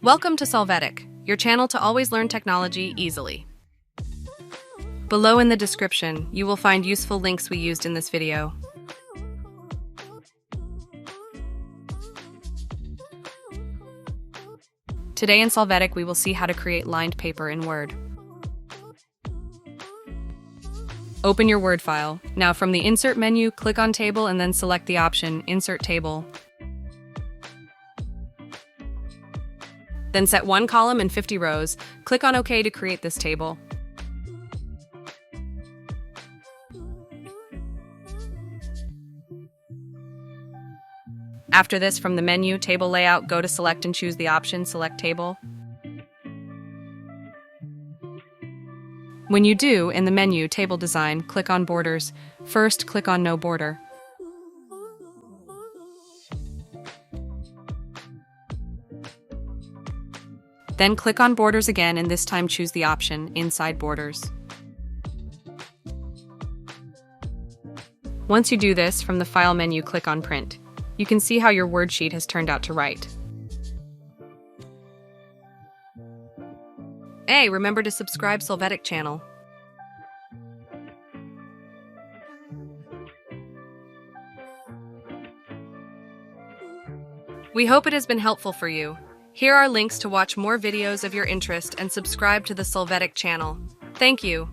Welcome to Solvetic, your channel to always learn technology easily. Below in the description, you will find useful links we used in this video. Today in Solvetic, we will see how to create lined paper in Word. Open your Word file. Now from the Insert menu, click on Table and then select the option Insert Table. Then set one column and 50 rows. Click on OK to create this table. After this, from the menu, Table Layout, go to Select and choose the option Select Table. When you do, in the menu, Table Design, click on Borders. First, click on No Border. Then click on Borders again and this time choose the option Inside Borders. Once you do this, from the File menu, click on Print. You can see how your Word sheet has turned out to write. Hey, remember to subscribe Solvetic channel. We hope it has been helpful for you. Here are links to watch more videos of your interest and subscribe to the Solvetic channel. Thank you.